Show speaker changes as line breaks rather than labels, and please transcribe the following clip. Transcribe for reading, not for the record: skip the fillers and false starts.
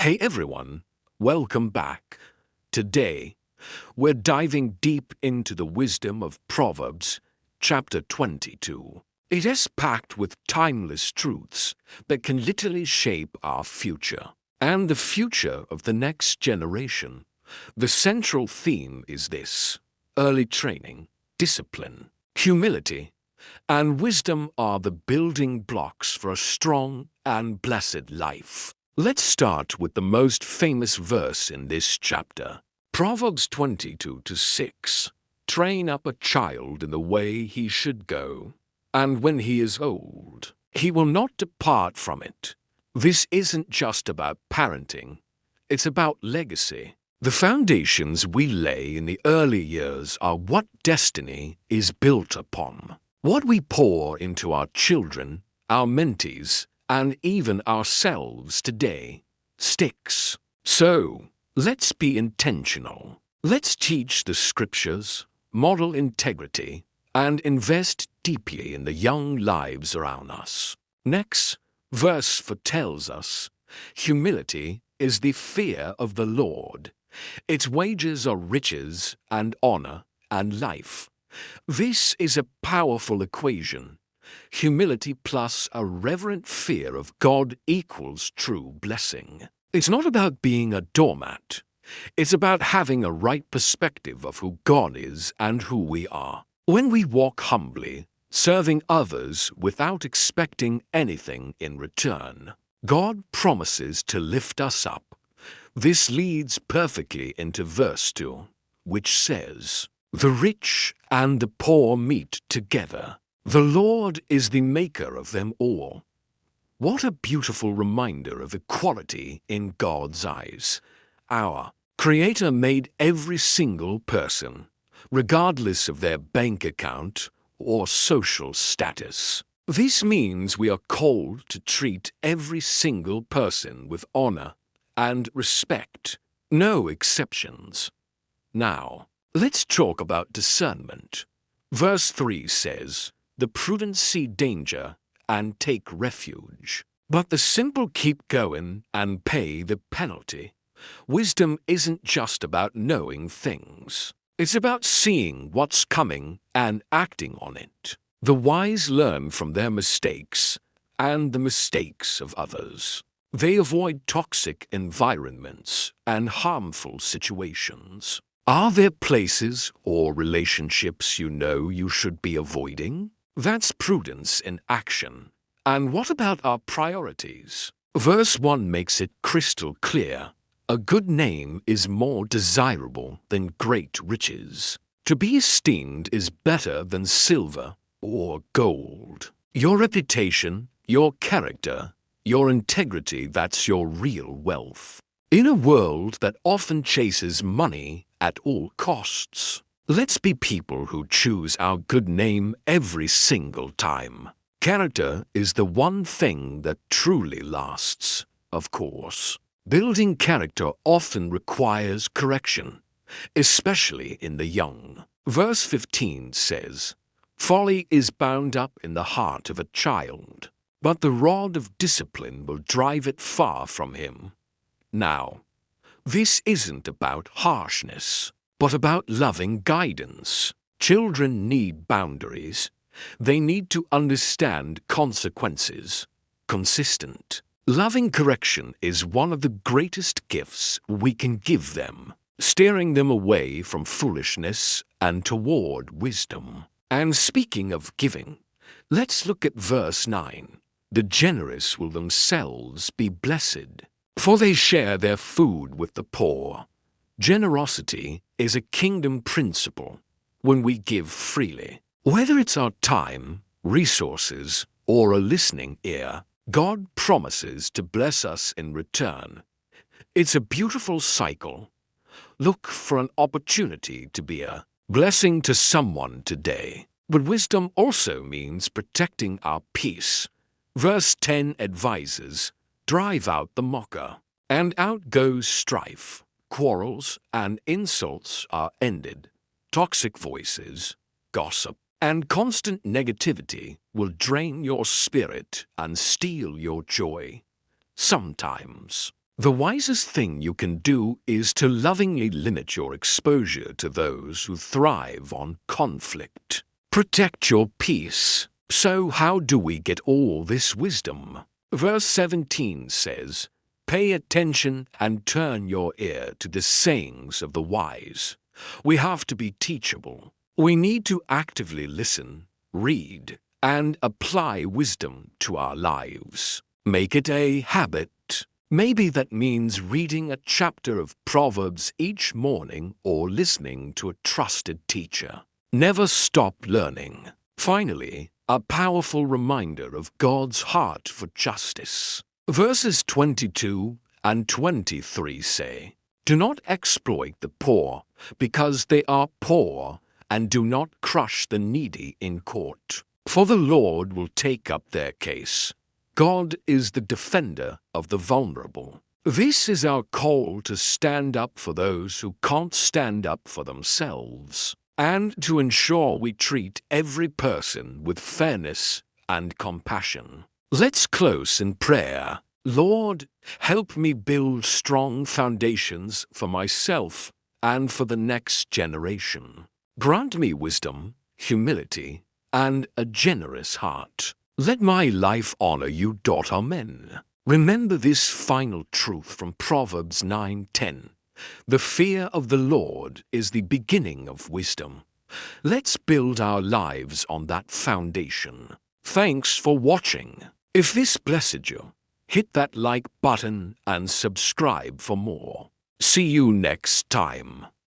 Hey everyone, welcome back. Today, we're diving deep into the wisdom of Proverbs, chapter 22. It is packed with timeless truths that can literally shape our future and the future of the next generation. The central theme is this: early training, discipline, humility, and wisdom are the building blocks for a strong and blessed life. Let's start with the most famous verse in this chapter. Proverbs 22:6. Train up a child in the way he should go, and when he is old, he will not depart from it. This isn't just about parenting, it's about legacy. The foundations we lay in the early years are what destiny is built upon. What we pour into our children, our mentees, and even ourselves today sticks. So, let's be intentional. Let's teach the scriptures, model integrity, and invest deeply in the young lives around us. Next, verse 4 tells us, humility is the fear of the Lord. Its wages are riches and honor and life. This is a powerful equation. Humility plus a reverent fear of God equals true blessing. It's not about being a doormat. It's about having a right perspective of who God is and who we are. When we walk humbly, serving others without expecting anything in return, God promises to lift us up. This leads perfectly into verse 2, which says, "The rich and the poor meet together. The Lord is the maker of them all." What a beautiful reminder of equality in God's eyes. Our Creator made every single person, regardless of their bank account or social status. This means we are called to treat every single person with honor and respect, no exceptions. Now, let's talk about discernment. Verse 3 says, "The prudent see danger and take refuge, but the simple keep going and pay the penalty." Wisdom isn't just about knowing things. It's about seeing what's coming and acting on it. The wise learn from their mistakes and the mistakes of others. They avoid toxic environments and harmful situations. Are there places or relationships you know you should be avoiding? That's prudence in action. And what about our priorities? Verse 1 makes it crystal clear. A good name is more desirable than great riches. To be esteemed is better than silver or gold. Your reputation, your character, your integrity, that's your real wealth. In a world that often chases money at all costs, let's be people who choose our good name every single time. Character is the one thing that truly lasts, of course. Building character often requires correction, especially in the young. Verse 15 says, "Folly is bound up in the heart of a child, but the rod of discipline will drive it far from him." Now, this isn't about harshness, but about loving guidance. Children need boundaries. They need to understand consequences. Consistent, loving correction is one of the greatest gifts we can give them, steering them away from foolishness and toward wisdom. And speaking of giving, let's look at verse 9. "The generous will themselves be blessed, for they share their food with the poor." Generosity is a kingdom principle when we give freely. Whether it's our time, resources, or a listening ear, God promises to bless us in return. It's a beautiful cycle. Look for an opportunity to be a blessing to someone today. But wisdom also means protecting our peace. Verse 10 advises, "Drive out the mocker, and out goes strife. Quarrels and insults are ended. Toxic voices, gossip, and constant negativity will drain your spirit and steal your joy. Sometimes The wisest thing you can do is to lovingly limit your exposure to those who thrive on conflict. Protect your peace. So how do we get all this wisdom? Verse 17 says, "Pay attention and turn your ear to the sayings of the wise." We have to be teachable. We need to actively listen, read, and apply wisdom to our lives. Make it a habit. Maybe that means reading a chapter of Proverbs each morning or listening to a trusted teacher. Never stop learning. Finally, a powerful reminder of God's heart for justice. Verses 22 and 23 say, "Do not exploit the poor, because they are poor, and do not crush the needy in court. For the Lord will take up their case. God is the defender of the vulnerable." This is our call to stand up for those who can't stand up for themselves, and to ensure we treat every person with fairness and compassion. Let's close in prayer. Lord, help me build strong foundations for myself and for the next generation. Grant me wisdom, humility, and a generous heart. Let my life honor you. Amen. Remember this final truth from Proverbs 9:10. The fear of the Lord is the beginning of wisdom. Let's build our lives on that foundation. Thanks for watching. If this blessed you, hit that like button and subscribe for more. See you next time.